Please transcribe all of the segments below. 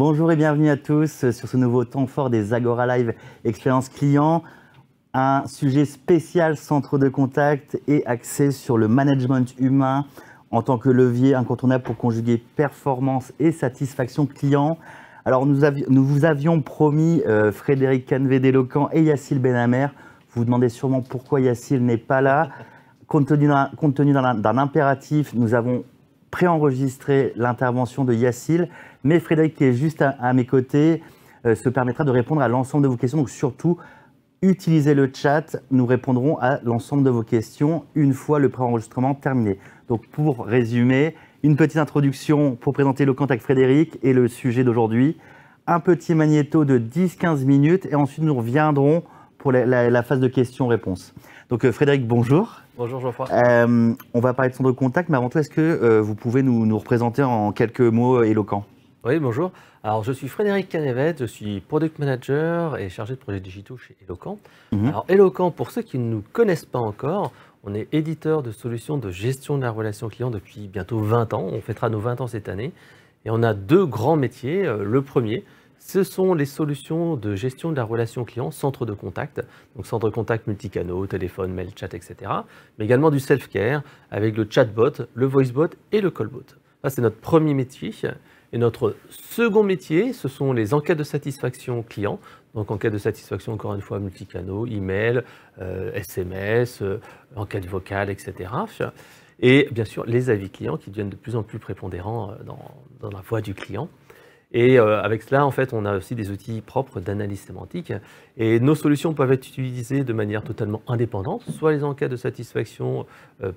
Bonjour et bienvenue à tous sur ce nouveau temps fort des Agora Live Expérience Client. Un sujet spécial centre de contact et axé sur le management humain en tant que levier incontournable pour conjuguer performance et satisfaction client. Alors nous vous avions promis Frédéric Canvet d'Eloquent et Yacile Benamer. Vous vous demandez sûrement pourquoi Yacile n'est pas là. Compte tenu d'un impératif, nous avons préenregistré l'intervention de Yacile, mais Frédéric, qui est juste à mes côtés, se permettra de répondre à l'ensemble de vos questions. Donc surtout, utilisez le chat, nous répondrons à l'ensemble de vos questions une fois le préenregistrement terminé. Donc pour résumer, une petite introduction pour présenter Eloquent avec Frédéric et le sujet d'aujourd'hui, un petit magnéto de 10-15 minutes et ensuite nous reviendrons pour la phase de questions-réponses. Donc Frédéric, bonjour. Bonjour Geoffroy. On va parler de centre de contact, mais avant tout, est-ce que vous pouvez nous représenter en quelques mots Eloquent? Oui, bonjour. Alors, je suis Frédéric Canvet, je suis Product Manager et chargé de projets digitaux chez Eloquent. Alors, Eloquent, pour ceux qui ne nous connaissent pas encore, on est éditeur de solutions de gestion de la relation client depuis bientôt 20 ans. On fêtera nos 20 ans cette année. Et on a deux grands métiers. Le premier, ce sont les solutions de gestion de la relation client, centre de contact. Donc, centre de contact multicanaux, téléphone, mail, chat, etc. Mais également du self-care avec le chatbot, le voicebot et le callbot. Ça, c'est notre premier métier. Et notre second métier, ce sont les enquêtes de satisfaction client. Donc, enquête de satisfaction, encore une fois, multicanaux, email, SMS, enquête vocale, etc. Et bien sûr, les avis clients qui deviennent de plus en plus prépondérants dans la voix du client. Et avec cela, en fait, on a aussi des outils propres d'analyse sémantique. Et nos solutions peuvent être utilisées de manière totalement indépendante, soit les enquêtes de satisfaction,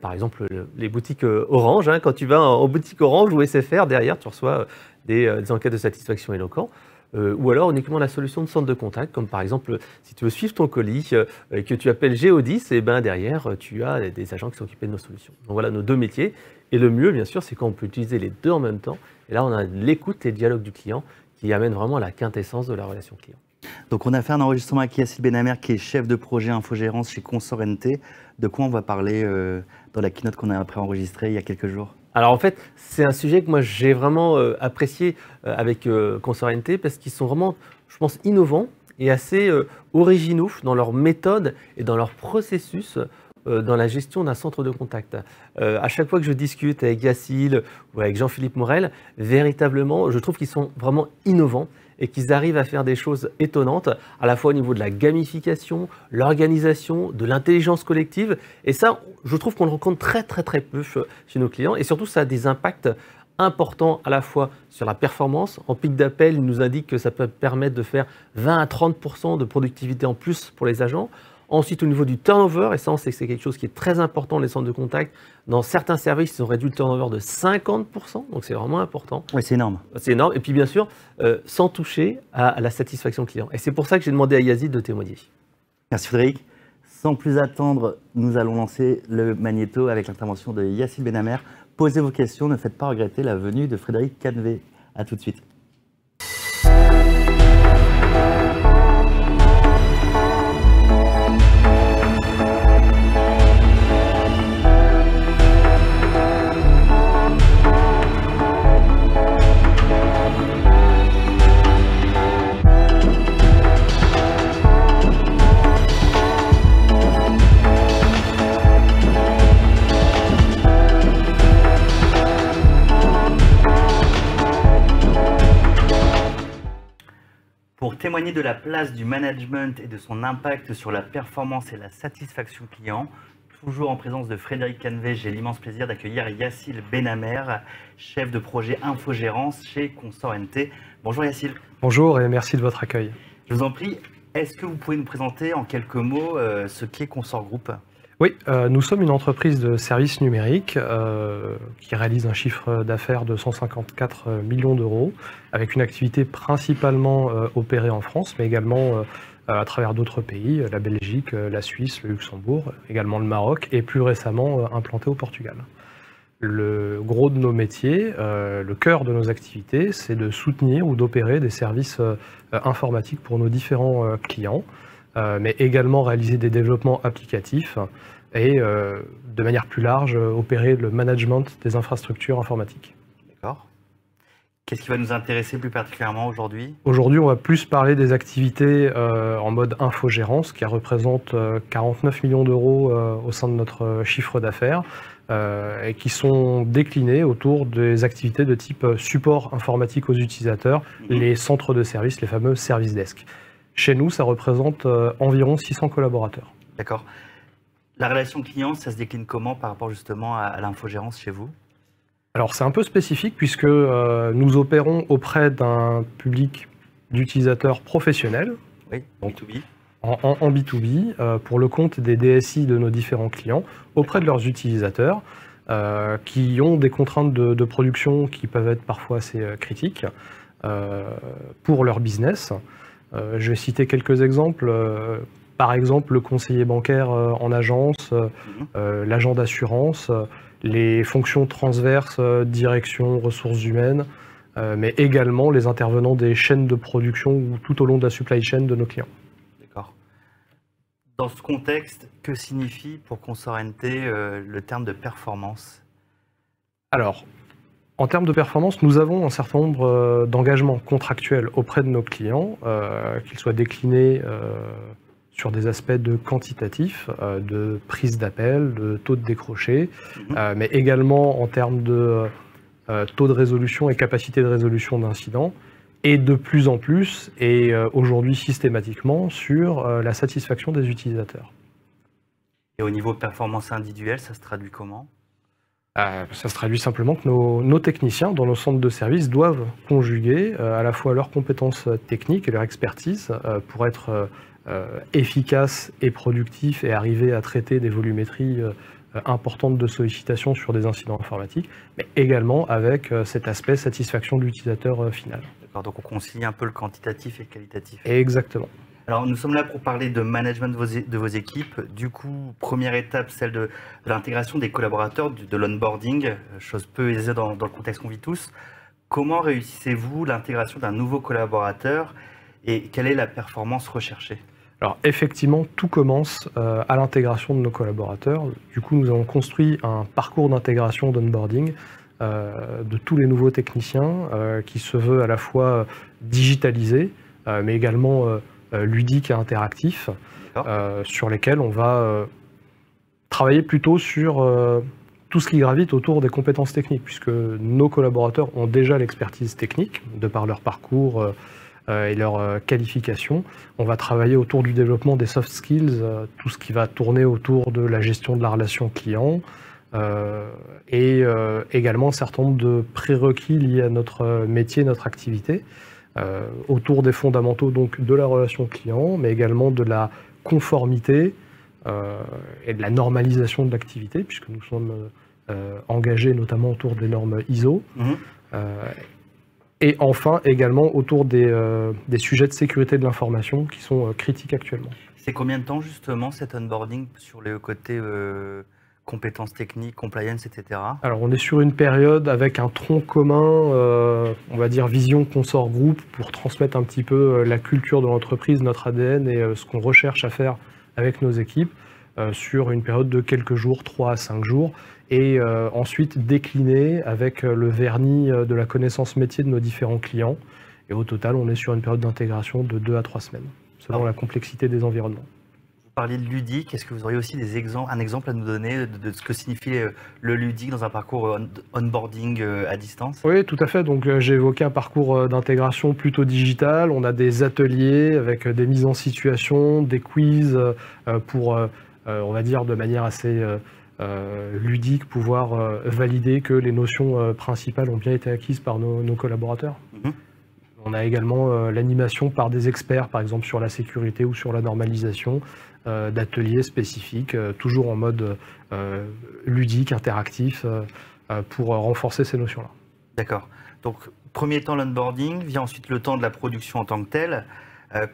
par exemple les boutiques Orange. Hein, quand tu vas en boutique Orange ou SFR, derrière, tu reçois des enquêtes de satisfaction Eloquent. Ou alors uniquement la solution de centre de contact, comme par exemple, si tu veux suivre ton colis et que tu appelles Géodis, et ben derrière, tu as des agents qui sont occupés de nos solutions. Donc voilà nos deux métiers. Et le mieux, bien sûr, c'est quand on peut utiliser les deux en même temps. Et là, on a l'écoute et le dialogue du client qui amène vraiment à la quintessence de la relation client. Donc, on a fait un enregistrement avec Yacile Benamer, qui est chef de projet infogérance chez Consort NT. De quoi on va parler dans la keynote qu'on a préenregistrée il y a quelques jours? Alors en fait, c'est un sujet que moi j'ai vraiment apprécié avec Consort NT parce qu'ils sont vraiment, je pense, innovants et assez originaux dans leur méthode et dans leur processus dans la gestion d'un centre de contact. À chaque fois que je discute avec Yacile ou avec Jean-Philippe Morel, véritablement, je trouve qu'ils sont vraiment innovants et qu'ils arrivent à faire des choses étonnantes, à la fois au niveau de la gamification, l'organisation, de l'intelligence collective. Et ça, je trouve qu'on le rencontre très peu chez nos clients. Et surtout, ça a des impacts importants à la fois sur la performance. En pic d'appel, il nous indique que ça peut permettre de faire 20 à 30% de productivité en plus pour les agents. Ensuite, au niveau du turnover, et ça, on sait que c'est quelque chose qui est très important, les centres de contact. Dans certains services, ils ont réduit le turnover de 50%, donc c'est vraiment important. Oui, c'est énorme. C'est énorme. Et puis, bien sûr, sans toucher à la satisfaction client. Et c'est pour ça que j'ai demandé à Yazid de témoigner. Merci Frédéric. Sans plus attendre, nous allons lancer le magnéto avec l'intervention de Yacile Benamer. Posez vos questions, ne faites pas regretter la venue de Frédéric Canvet. À tout de suite. Pour témoigner de la place du management et de son impact sur la performance et la satisfaction client, toujours en présence de Frédéric Canvet, j'ai l'immense plaisir d'accueillir Yacile Benamer, chef de projet infogérance chez Consort NT. Bonjour Yacile. Bonjour et merci de votre accueil. Je vous en prie, est-ce que vous pouvez nous présenter en quelques mots ce qu'est Consort Group? Oui, nous sommes une entreprise de services numériques qui réalise un chiffre d'affaires de 154 millions d'euros, avec une activité principalement opérée en France, mais également à travers d'autres pays, la Belgique, la Suisse, le Luxembourg, également le Maroc, et plus récemment implanté au Portugal. Le gros de nos métiers, le cœur de nos activités, c'est de soutenir ou d'opérer des services informatiques pour nos différents clients, mais également réaliser des développements applicatifs et, de manière plus large, opérer le management des infrastructures informatiques. D'accord. Qu'est-ce qui va nous intéresser plus particulièrement aujourd'hui? Aujourd'hui, on va plus parler des activités en mode infogérance, qui représentent 49 millions d'euros au sein de notre chiffre d'affaires, et qui sont déclinées autour des activités de type support informatique aux utilisateurs, les centres de services, les fameux service desk. Chez nous, ça représente environ 600 collaborateurs. D'accord. La relation client, ça se décline comment par rapport justement à l'infogérance chez vous? Alors c'est un peu spécifique puisque nous opérons auprès d'un public d'utilisateurs professionnels, Oui, B2B. en B2B, pour le compte des DSI de nos différents clients, auprès de leurs utilisateurs, qui ont des contraintes de production qui peuvent être parfois assez critiques pour leur business. Je vais citer quelques exemples. Par exemple, le conseiller bancaire en agence, l'agent d'assurance, les fonctions transverses, direction, ressources humaines, mais également les intervenants des chaînes de production ou tout au long de la supply chain de nos clients. D'accord. Dans ce contexte, que signifie pour Consorente le terme de performance? Alors, en termes de performance, nous avons un certain nombre d'engagements contractuels auprès de nos clients, qu'ils soient déclinés sur des aspects de quantitatif, de prise d'appel, de taux de décroché, mais également en termes de taux de résolution et capacité de résolution d'incidents, et de plus en plus, et aujourd'hui systématiquement, sur la satisfaction des utilisateurs. Et au niveau performance individuelle, ça se traduit comment? Ça se traduit simplement que nos techniciens dans nos centres de services doivent conjuguer à la fois leurs compétences techniques et leur expertise pour être efficace et productif et arriver à traiter des volumétries importantes de sollicitations sur des incidents informatiques, mais également avec cet aspect satisfaction de l'utilisateur final. D'accord, donc on concilie un peu le quantitatif et le qualitatif. Exactement. Alors nous sommes là pour parler de management de vos équipes. Du coup, première étape, celle de l'intégration des collaborateurs, de l'onboarding, chose peu aisée dans le contexte qu'on vit tous. Comment réussissez-vous l'intégration d'un nouveau collaborateur et quelle est la performance recherchée? Alors effectivement, tout commence à l'intégration de nos collaborateurs. Du coup, nous avons construit un parcours d'intégration d'onboarding de tous les nouveaux techniciens qui se veut à la fois digitalisé, mais également ludique et interactif, sur lesquels on va travailler plutôt sur tout ce qui gravite autour des compétences techniques, puisque nos collaborateurs ont déjà l'expertise technique, de par leur parcours et leur qualification. On va travailler autour du développement des soft skills, tout ce qui va tourner autour de la gestion de la relation client, et également un certain nombre de prérequis liés à notre métier, notre activité, autour des fondamentaux donc de la relation client, mais également de la conformité et de la normalisation de l'activité, puisque nous sommes engagés notamment autour des normes ISO. Et enfin, également autour des sujets de sécurité de l'information qui sont critiques actuellement. C'est combien de temps justement cet onboarding sur le côté compétences techniques, compliance, etc. Alors on est sur une période avec un tronc commun, on va dire vision consort groupe, pour transmettre un petit peu la culture de l'entreprise, notre ADN et ce qu'on recherche à faire avec nos équipes sur une période de quelques jours, 3 à 5 jours. Et ensuite décliner avec le vernis de la connaissance métier de nos différents clients. Et au total, on est sur une période d'intégration de 2 à 3 semaines, selon la complexité des environnements. Vous parliez de ludique, est-ce que vous auriez aussi un exemple à nous donner de ce que signifie le ludique dans un parcours onboarding à distance? Oui, tout à fait. Donc j'ai évoqué un parcours d'intégration plutôt digital. On a des ateliers avec des mises en situation, des quiz pour, on va dire, de manière assez ludique, pouvoir valider que les notions principales ont bien été acquises par nos collaborateurs. On a également l'animation par des experts, par exemple sur la sécurité ou sur la normalisation, d'ateliers spécifiques, toujours en mode ludique, interactif, pour renforcer ces notions-là. D'accord. Donc, premier temps l'onboarding, vient ensuite le temps de la production en tant que telle.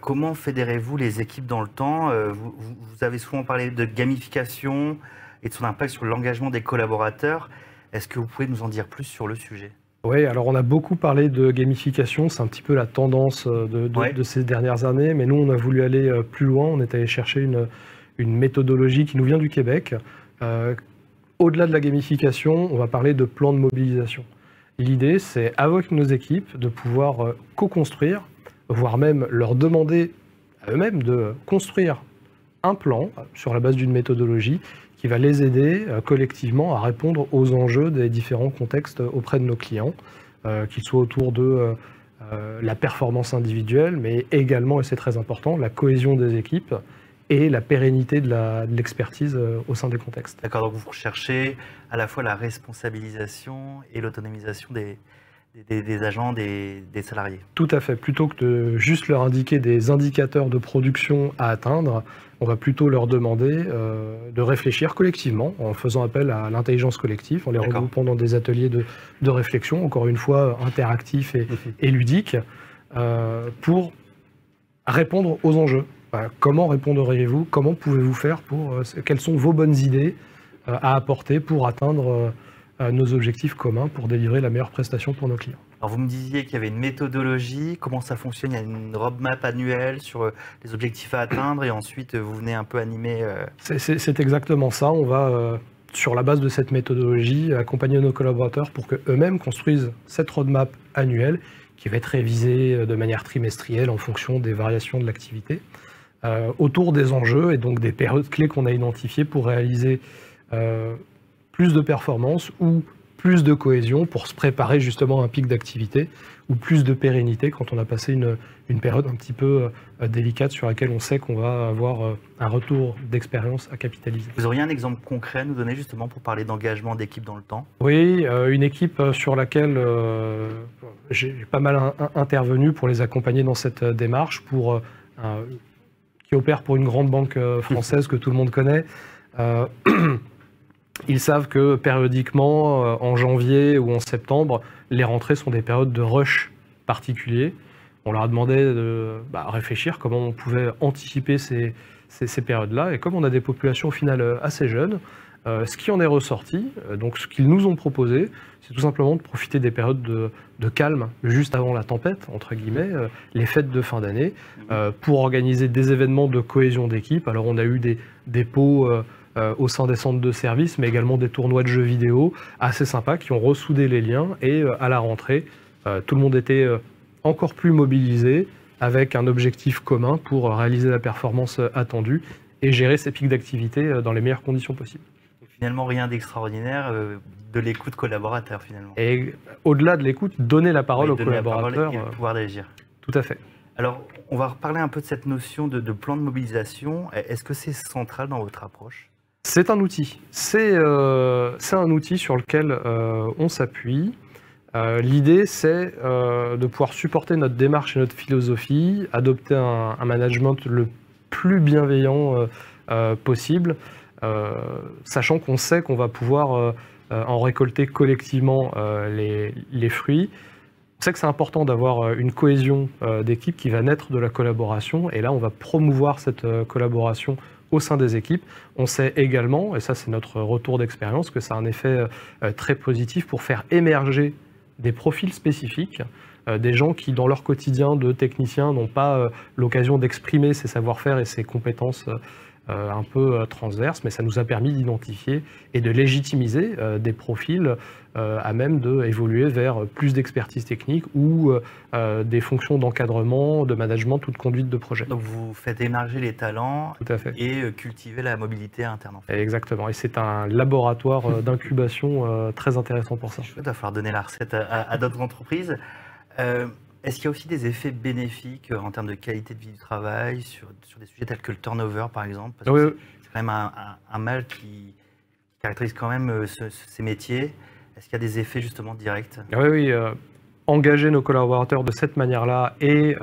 Comment fédérez-vous les équipes dans le temps? Vous avez souvent parlé de gamification et de son impact sur l'engagement des collaborateurs. Est-ce que vous pouvez nous en dire plus sur le sujet? Oui, alors on a beaucoup parlé de gamification, c'est un petit peu la tendance de ces dernières années, mais nous on a voulu aller plus loin, on est allé chercher une méthodologie qui nous vient du Québec. Au-delà de la gamification, on va parler de plan de mobilisation. L'idée, c'est avec nos équipes de pouvoir co-construire, voire même leur demander à eux-mêmes de construire un plan sur la base d'une méthodologie qui va les aider collectivement à répondre aux enjeux des différents contextes auprès de nos clients, qu'ils soient autour de la performance individuelle, mais également, et c'est très important, la cohésion des équipes et la pérennité de l'expertise au sein des contextes. D'accord, donc vous recherchez à la fois la responsabilisation et l'autonomisation des agents, des salariés. Tout à fait. Plutôt que de juste leur indiquer des indicateurs de production à atteindre, on va plutôt leur demander de réfléchir collectivement en faisant appel à l'intelligence collective, en les regroupant dans des ateliers de réflexion, encore une fois interactifs et ludiques, pour répondre aux enjeux. Comment répondriez-vous? Comment pouvez-vous faire quelles sont vos bonnes idées à apporter pour atteindre nos objectifs communs, pour délivrer la meilleure prestation pour nos clients? Alors vous me disiez qu'il y avait une méthodologie, comment ça fonctionne? Il y a une roadmap annuelle sur les objectifs à atteindre et ensuite vous venez un peu animer... C'est exactement ça, on va sur la base de cette méthodologie accompagner nos collaborateurs pour qu'eux-mêmes construisent cette roadmap annuelle qui va être révisée de manière trimestrielle en fonction des variations de l'activité. Autour des enjeux et donc des périodes clés qu'on a identifiées pour réaliser plus de performance ou plus de cohésion pour se préparer justement à un pic d'activité ou plus de pérennité quand on a passé une période un petit peu délicate sur laquelle on sait qu'on va avoir un retour d'expérience à capitaliser. Vous auriez un exemple concret à nous donner justement pour parler d'engagement d'équipe dans le temps? Oui, une équipe sur laquelle j'ai pas mal intervenu pour les accompagner dans cette démarche, qui opère pour une grande banque française que tout le monde connaît. Ils savent que périodiquement, en janvier ou en septembre, les rentrées sont des périodes de rush particuliers. On leur a demandé de réfléchir comment on pouvait anticiper ces périodes-là. Et comme on a des populations au final assez jeunes, ce qui en est ressorti, donc ce qu'ils nous ont proposé, c'est tout simplement de profiter des périodes de calme juste avant la tempête, entre guillemets, les fêtes de fin d'année, pour organiser des événements de cohésion d'équipe. Alors on a eu des dépôts au sein des centres de services, mais également des tournois de jeux vidéo assez sympas qui ont ressoudé les liens. Et à la rentrée, tout le monde était encore plus mobilisé avec un objectif commun pour réaliser la performance attendue et gérer ces pics d'activité dans les meilleures conditions possibles. Finalement, rien d'extraordinaire, de l'écoute collaborateur finalement. Et au-delà de l'écoute, donner la parole aux collaborateurs. Et le pouvoir d'agir. Tout à fait. Alors, on va reparler un peu de cette notion de plan de mobilisation. Est-ce que c'est central dans votre approche? C'est un outil. C'est un outil sur lequel on s'appuie. L'idée, c'est de pouvoir supporter notre démarche et notre philosophie, adopter un management le plus bienveillant possible, sachant qu'on sait qu'on va pouvoir en récolter collectivement les fruits. On sait que c'est important d'avoir une cohésion d'équipe qui va naître de la collaboration, et là, on va promouvoir cette collaboration au sein des équipes. On sait également, et ça c'est notre retour d'expérience, que ça a un effet très positif pour faire émerger des profils spécifiques, des gens qui dans leur quotidien de techniciens n'ont pas l'occasion d'exprimer ses savoir-faire et ses compétences un peu transverses, mais ça nous a permis d'identifier et de légitimiser des profils à même d'évoluer vers plus d'expertise technique ou des fonctions d'encadrement, de management ou de conduite de projet. Donc vous faites émerger les talents. Tout à fait. Et cultiver la mobilité interne en fait. Exactement, et c'est un laboratoire d'incubation très intéressant pour ça. Il va falloir donner la recette à d'autres entreprises. Est-ce qu'il y a aussi des effets bénéfiques en termes de qualité de vie du travail sur des sujets tels que le turnover par exemple? Parce que c'est quand même un mal qui caractérise quand même ces métiers. Est-ce qu'il y a des effets justement directs? Oui. Engager nos collaborateurs de cette manière-là et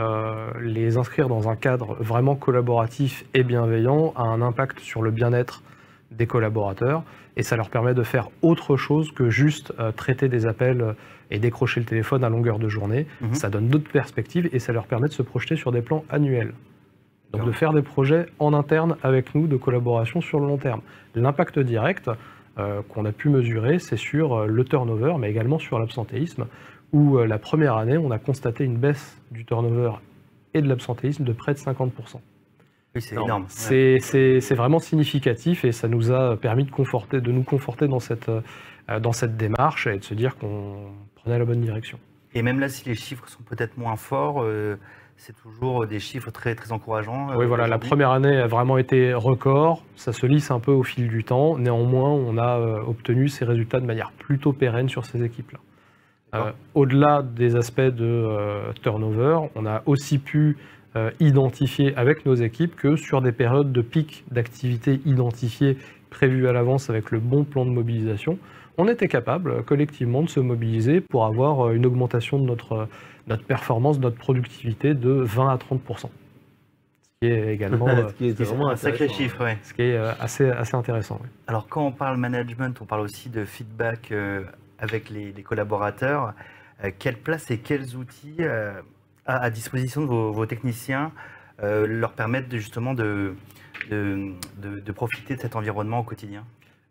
les inscrire dans un cadre vraiment collaboratif et bienveillant a un impact sur le bien-être des collaborateurs, et ça leur permet de faire autre chose que juste traiter des appels et décrocher le téléphone à longueur de journée. Ça donne d'autres perspectives et ça leur permet de se projeter sur des plans annuels. Donc de faire des projets en interne avec nous de collaboration sur le long terme. L'impact direct qu'on a pu mesurer, c'est sur le turnover, mais également sur l'absentéisme, où la première année, on a constaté une baisse du turnover et de l'absentéisme de près de 50%. Oui, c'est énorme. C'est vraiment significatif et ça nous a permis de nous conforter dans cette démarche et de se dire qu'on on est à la bonne direction. Et même là, si les chiffres sont peut-être moins forts, c'est toujours des chiffres très, très encourageants. Oui, voilà, la première année a vraiment été record. Ça se lisse un peu au fil du temps. Néanmoins, on a obtenu ces résultats de manière plutôt pérenne sur ces équipes-là. Au-delà des aspects de turnover, on a aussi pu identifier avec nos équipes que sur des périodes de pic d'activité identifiées, prévues à l'avance avec le bon plan de mobilisation, on était capable collectivement de se mobiliser pour avoir une augmentation de notre performance, notre productivité de 20 à 30%. Ce qui est également vraiment un sacré chiffre. Ouais. Ce qui est assez intéressant. Oui. Alors quand on parle management, on parle aussi de feedback avec les collaborateurs. Quelle place et quels outils à disposition de vos techniciens leur permettent justement de profiter de cet environnement au quotidien?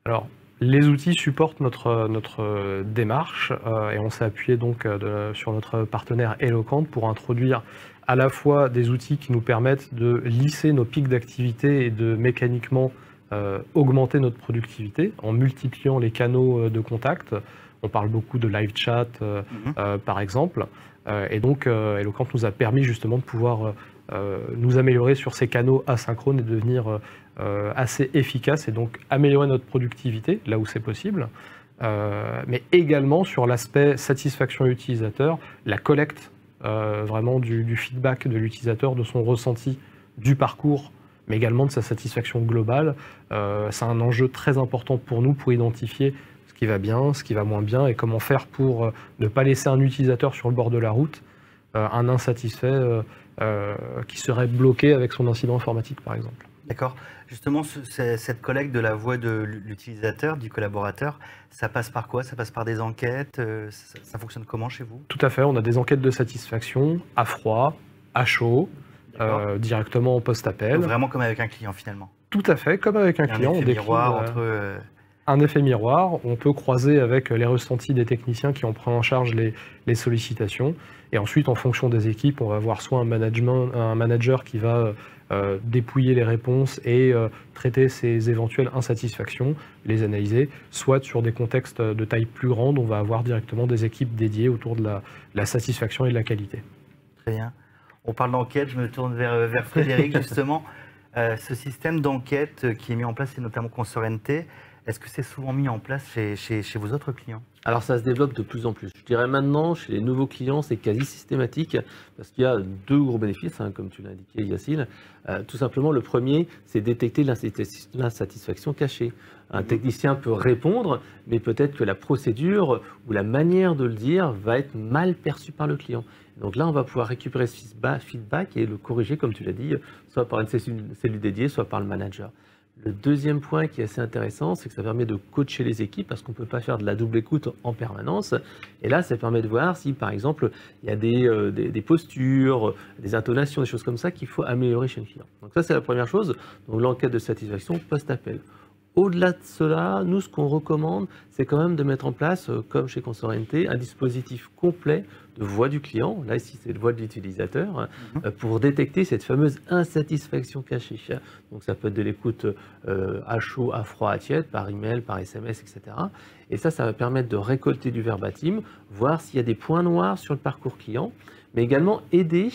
Alors, les outils supportent notre démarche et on s'est appuyé donc sur notre partenaire Eloquent pour introduire à la fois des outils qui nous permettent de lisser nos pics d'activité et de mécaniquement augmenter notre productivité en multipliant les canaux de contact. On parle beaucoup de live chat par exemple. Et donc Eloquent nous a permis justement de pouvoir nous améliorer sur ces canaux asynchrones et devenir assez efficace et donc améliorer notre productivité là où c'est possible, mais également sur l'aspect satisfaction utilisateur, la collecte vraiment du feedback de l'utilisateur, de son ressenti du parcours, mais également de sa satisfaction globale. C'est un enjeu très important pour nous pour identifier ce qui va bien, ce qui va moins bien et comment faire pour ne pas laisser un utilisateur sur le bord de la route, un insatisfait qui serait bloqué avec son incident informatique par exemple. D'accord. Justement, cette collecte de la voix de l'utilisateur, du collaborateur, ça passe par quoi? Ça passe par des enquêtes? Ça fonctionne comment chez vous? Tout à fait. On a des enquêtes de satisfaction à froid, à chaud, directement en post-appel. Vraiment comme avec un client finalement? Tout à fait, comme avec un client. Un effet miroir entre... Un effet miroir. On peut croiser avec les ressentis des techniciens qui ont pris en charge les sollicitations. Et ensuite, en fonction des équipes, on va avoir soit un manager qui va dépouiller les réponses et traiter ces éventuelles insatisfactions, les analyser, soit sur des contextes de taille plus grande, on va avoir directement des équipes dédiées autour de la satisfaction et de la qualité. Très bien. On parle d'enquête, je me tourne vers Frédéric justement. Ce système d'enquête qui est mis en place, c'est notamment Consorente. Est-ce que c'est souvent mis en place chez vos autres clients? Alors ça se développe de plus en plus. Je dirais maintenant, chez les nouveaux clients, c'est quasi systématique parce qu'il y a deux gros bénéfices, comme tu l'as indiqué Yacine. Tout simplement, le premier, c'est détecter l'insatisfaction cachée. Un technicien peut répondre, mais peut-être que la procédure ou la manière de le dire va être mal perçue par le client. Donc là, on va pouvoir récupérer ce feedback et le corriger, comme tu l'as dit, soit par une cellule dédiée, soit par le manager. Le deuxième point qui est assez intéressant, c'est que ça permet de coacher les équipes parce qu'on ne peut pas faire de la double écoute en permanence. Et là, ça permet de voir si, par exemple, il y a des postures, des intonations, des choses comme ça qu'il faut améliorer chez le client. Donc ça, c'est la première chose. Donc l'enquête de satisfaction post-appel. Au-delà de cela, nous, ce qu'on recommande, c'est quand même de mettre en place, comme chez Consorente, un dispositif complet de voix du client, là ici c'est de voix de l'utilisateur, pour détecter cette fameuse insatisfaction cachée. Donc ça peut être de l'écoute à chaud, à froid, à tiède, par email, par SMS, etc. Et ça va permettre de récolter du verbatim, voir s'il y a des points noirs sur le parcours client, mais également aider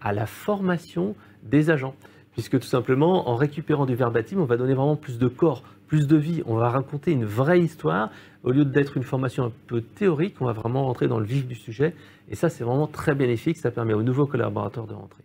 à la formation des agents. Puisque tout simplement, en récupérant du verbatim, on va donner vraiment plus de corps, plus de vie. On va raconter une vraie histoire. Au lieu d'être une formation un peu théorique, on va vraiment rentrer dans le vif du sujet. Et ça, c'est vraiment très bénéfique. Ça permet aux nouveaux collaborateurs de rentrer.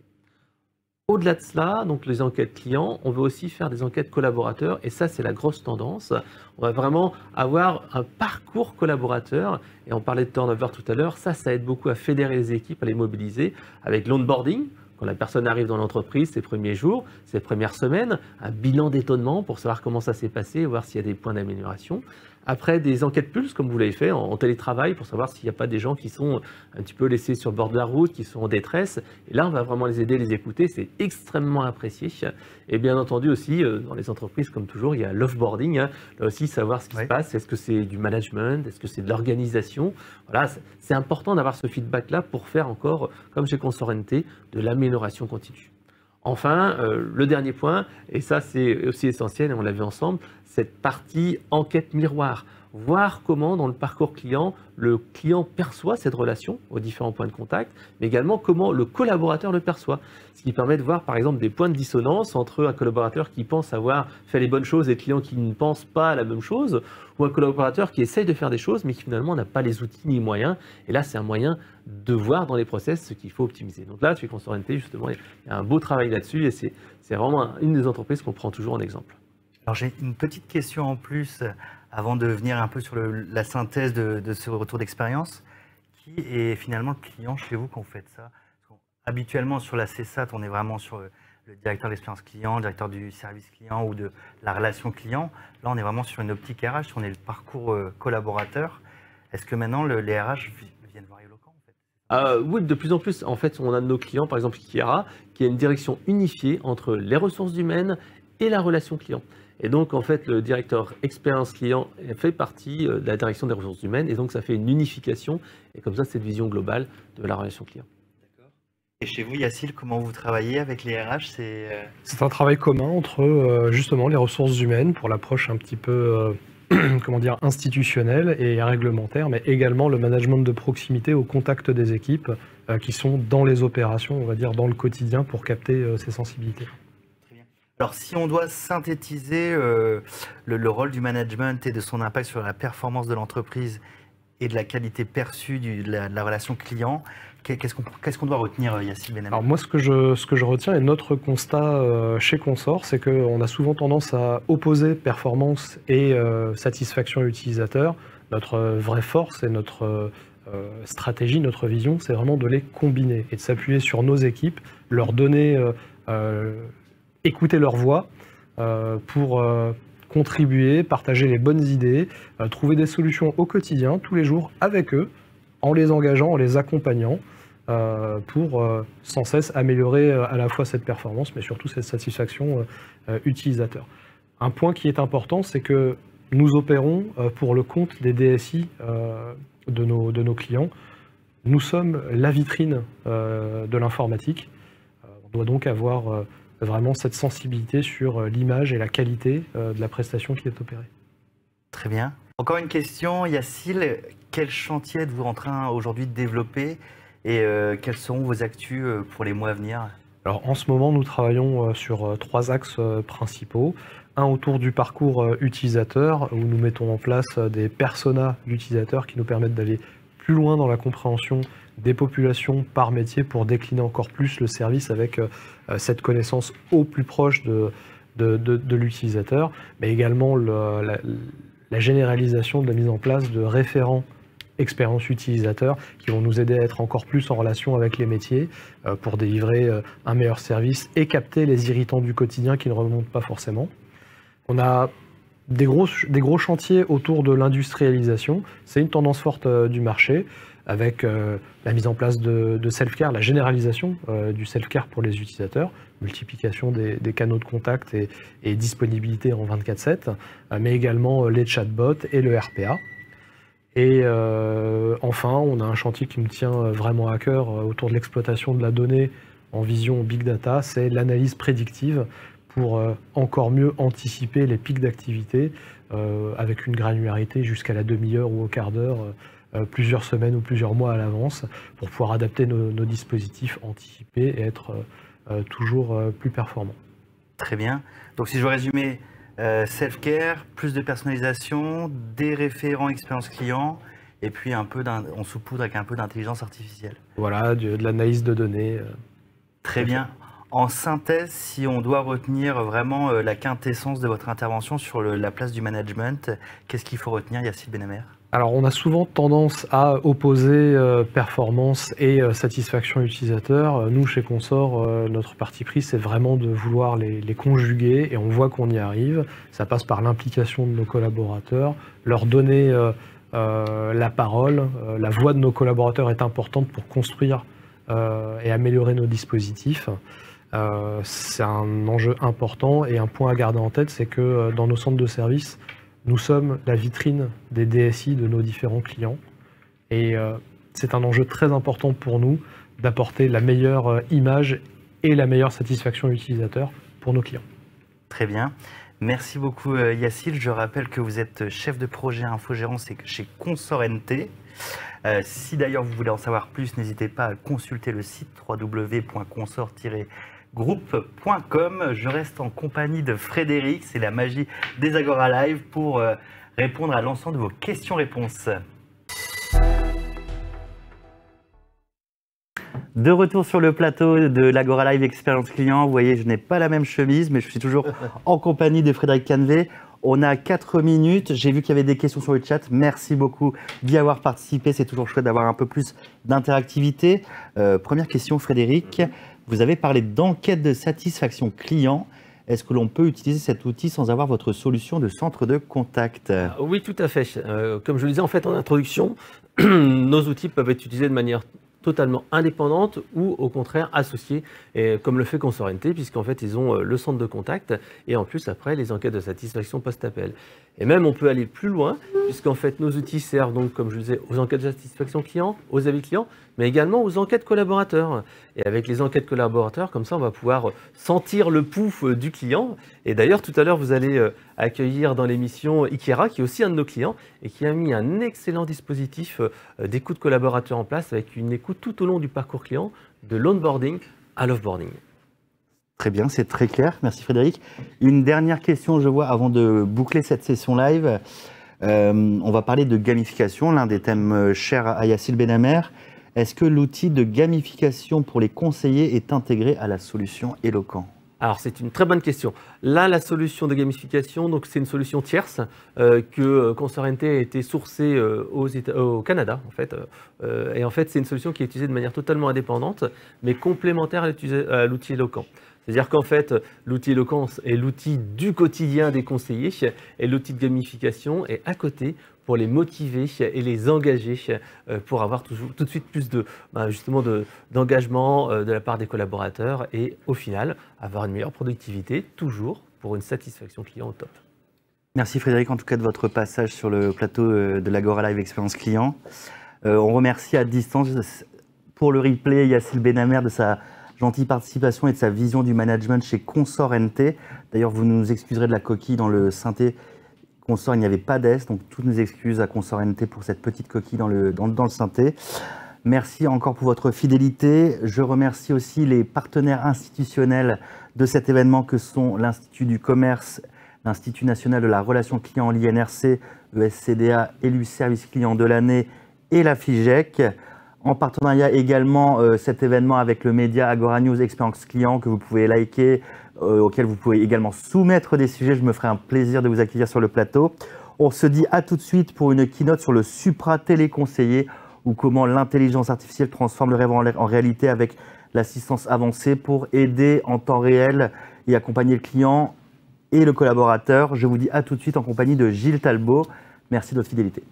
Au-delà de cela, donc les enquêtes clients, on veut aussi faire des enquêtes collaborateurs. Et ça, c'est la grosse tendance. On va vraiment avoir un parcours collaborateur. Et on parlait de turnover tout à l'heure. Ça aide beaucoup à fédérer les équipes, à les mobiliser avec l'onboarding. Quand la personne arrive dans l'entreprise, ses premiers jours, ses premières semaines, un bilan d'étonnement pour savoir comment ça s'est passé, voir s'il y a des points d'amélioration. Après, des enquêtes pulse, comme vous l'avez fait, en télétravail, pour savoir s'il n'y a pas des gens qui sont un petit peu laissés sur le bord de la route, qui sont en détresse. Et là, on va vraiment les aider, les écouter. C'est extrêmement apprécié. Et bien entendu aussi, dans les entreprises, comme toujours, il y a l'offboarding. Là aussi, savoir ce qui se passe. Est-ce que c'est du management? Est-ce que c'est de l'organisation? Voilà, c'est important d'avoir ce feedback-là pour faire encore, comme chez Consorente, de l'amélioration continue. Enfin, le dernier point, et ça c'est aussi essentiel, et on l'a vu ensemble, cette partie enquête miroir. voir comment dans le parcours client, le client perçoit cette relation aux différents points de contact, mais également comment le collaborateur le perçoit. Ce qui permet de voir par exemple des points de dissonance entre un collaborateur qui pense avoir fait les bonnes choses et le client qui ne pense pas la même chose, ou un collaborateur qui essaye de faire des choses mais qui finalement n'a pas les outils ni les moyens. Et là, c'est un moyen de voir dans les process ce qu'il faut optimiser. Donc là, chez Consorente, justement, il y a un beau travail là-dessus et c'est vraiment une des entreprises qu'on prend toujours en exemple. Alors j'ai une petite question en plus avant de venir un peu sur la synthèse de ce retour d'expérience. Qui est finalement le client chez vous quand vous faites ça? Habituellement sur la CSAT, on est vraiment sur le directeur de l'expérience client, le directeur du service client ou de la relation client. Là, on est vraiment sur une optique RH, on est le parcours collaborateur. Est-ce que maintenant les RH viennent voir Eloquent en fait? Oui, de plus en plus. En fait, on a de nos clients, par exemple Kiara, qui a une direction unifiée entre les ressources humaines et la relation client. Et donc, en fait, le directeur expérience client fait partie de la direction des ressources humaines. Et donc, ça fait une unification. Et comme ça, cette vision globale de la relation client. D'accord. Et chez vous, Yacine, comment vous travaillez avec les RH? C'est un travail commun entre justement les ressources humaines pour l'approche un petit peu comment dire, institutionnelle et réglementaire, mais également le management de proximité au contact des équipes qui sont dans les opérations, on va dire dans le quotidien pour capter ces sensibilités. Alors, si on doit synthétiser le rôle du management et de son impact sur la performance de l'entreprise et de la qualité perçue de la relation client, qu'est-ce qu'on doit retenir, Yacine Benhammer? Alors moi, ce que je retiens et notre constat chez Consort, c'est qu'on a souvent tendance à opposer performance et satisfaction utilisateur. Notre vraie force et notre stratégie, notre vision, c'est vraiment de les combiner et de s'appuyer sur nos équipes, leur donner... écouter leur voix pour contribuer, partager les bonnes idées, trouver des solutions au quotidien, tous les jours, avec eux, en les engageant, en les accompagnant, pour sans cesse améliorer à la fois cette performance, mais surtout cette satisfaction utilisateur. Un point qui est important, c'est que nous opérons pour le compte des DSI de nos clients. Nous sommes la vitrine de l'informatique. On doit donc avoir... vraiment cette sensibilité sur l'image et la qualité de la prestation qui est opérée. Très bien. Encore une question, Yacine, quel chantier êtes-vous en train aujourd'hui de développer et quels seront vos actus pour les mois à venir? Alors, en ce moment, nous travaillons sur 3 axes principaux. Un autour du parcours utilisateur, où nous mettons en place des personas d'utilisateurs qui nous permettent d'aller plus loin dans la compréhension des populations par métier pour décliner encore plus le service avec cette connaissance au plus proche de l'utilisateur, mais également la généralisation de la mise en place de référents expérience utilisateur qui vont nous aider à être encore plus en relation avec les métiers pour délivrer un meilleur service et capter les irritants du quotidien qui ne remontent pas forcément. On a des gros chantiers autour de l'industrialisation. C'est une tendance forte du marché, avec la mise en place de self-care, la généralisation du self-care pour les utilisateurs, multiplication des canaux de contact et disponibilité en 24/7, mais également les chatbots et le RPA. Et enfin, on a un chantier qui nous tient vraiment à cœur autour de l'exploitation de la donnée en vision big data, c'est l'analyse prédictive pour encore mieux anticiper les pics d'activité avec une granularité jusqu'à la demi-heure ou au quart d'heure, plusieurs semaines ou plusieurs mois à l'avance, pour pouvoir adapter nos dispositifs, anticiper et être toujours plus performants. Très bien. Donc si je veux résumer, self-care, plus de personnalisation, des référents expérience client, et puis on saupoudre avec un peu d'intelligence artificielle. Voilà, de l'analyse de données. Très bien. En synthèse, si on doit retenir vraiment la quintessence de votre intervention sur la place du management, qu'est-ce qu'il faut retenir, Yacine Benhammer? Alors, on a souvent tendance à opposer performance et satisfaction utilisateur. Nous, chez Consort, notre parti pris, c'est vraiment de vouloir les conjuguer, et on voit qu'on y arrive. Ça passe par l'implication de nos collaborateurs, leur donner la parole. La voix de nos collaborateurs est importante pour construire et améliorer nos dispositifs. C'est un enjeu important, et un point à garder en tête, c'est que dans nos centres de service, nous sommes la vitrine des DSI de nos différents clients, et c'est un enjeu très important pour nous d'apporter la meilleure image et la meilleure satisfaction utilisateur pour nos clients. Très bien. Merci beaucoup Yacine. Je rappelle que vous êtes chef de projet infogérance chez Consort NT. Si d'ailleurs vous voulez en savoir plus, n'hésitez pas à consulter le site www.consort-groupe.com. Je reste en compagnie de Frédéric, c'est la magie des Agora Live, pour répondre à l'ensemble de vos questions-réponses. De retour sur le plateau de l'Agora Live Expérience Client. Vous voyez, je n'ai pas la même chemise, mais je suis toujours en compagnie de Frédéric Cannevez. On a 4 minutes. J'ai vu qu'il y avait des questions sur le chat. Merci beaucoup d'y avoir participé. C'est toujours chouette d'avoir un peu plus d'interactivité. Première question, Frédéric. Vous avez parlé d'enquête de satisfaction client. Est-ce que l'on peut utiliser cet outil sans avoir votre solution de centre de contact? Oui, tout à fait. Comme je le disais en fait en introduction, nos outils peuvent être utilisés de manière totalement indépendante ou au contraire associée, comme le fait Consort NT, puisqu'en fait ils ont le centre de contact et en plus après les enquêtes de satisfaction post-appel. Et même on peut aller plus loin, puisqu'en fait nos outils servent donc, comme je le disais, aux enquêtes de satisfaction client, aux avis clients, mais également aux enquêtes collaborateurs. Et avec les enquêtes collaborateurs, comme ça on va pouvoir sentir le pouls du client. Et d'ailleurs tout à l'heure vous allez accueillir dans l'émission Ikera, qui est aussi un de nos clients et qui a mis un excellent dispositif d'écoute collaborateur en place, avec une écoute tout au long du parcours client, de l'onboarding à l'offboarding. Très bien, c'est très clair. Merci Frédéric. Une dernière question, je vois, avant de boucler cette session live. On va parler de gamification, l'un des thèmes chers à Yacine Benamer. Est-ce que l'outil de gamification pour les conseillers est intégré à la solution Eloquent? Alors c'est une très bonne question. Là, la solution de gamification, donc c'est une solution tierce que Consort NT a été sourcée au Canada en fait. Et en fait, c'est une solution qui est utilisée de manière totalement indépendante, mais complémentaire à l'outil Eloquent. C'est-à-dire qu'en fait, l'outil Eloquent est l'outil du quotidien des conseillers et l'outil de gamification est à côté pour les motiver et les engager pour avoir tout de suite plus d'engagement de la part des collaborateurs et au final, avoir une meilleure productivité, toujours pour une satisfaction client au top. Merci Frédéric, en tout cas de votre passage sur le plateau de l'Agora Live Expérience Client. On remercie à distance pour le replay Yacine Benamer de sa gentille participation et de sa vision du management chez Consort NT. D'ailleurs, vous nous excuserez de la coquille dans le synthé. Consort, il n'y avait pas d'S, donc toutes nos excuses à Consort NT pour cette petite coquille dans le synthé. Merci encore pour votre fidélité. Je remercie aussi les partenaires institutionnels de cet événement que sont l'Institut du Commerce, l'Institut National de la Relation Client, l'INRC, ESCDA, élu service client de l'année et la FIGEC. En partenariat également cet événement avec le média Agora News Expérience Client que vous pouvez liker, auquel vous pouvez également soumettre des sujets. Je me ferai un plaisir de vous accueillir sur le plateau. On se dit à tout de suite pour une keynote sur le supra-téléconseiller ou comment l'intelligence artificielle transforme le rêve en réalité avec l'assistance avancée pour aider en temps réel et accompagner le client et le collaborateur. Je vous dis à tout de suite en compagnie de Gilles Talbot. Merci de votre fidélité.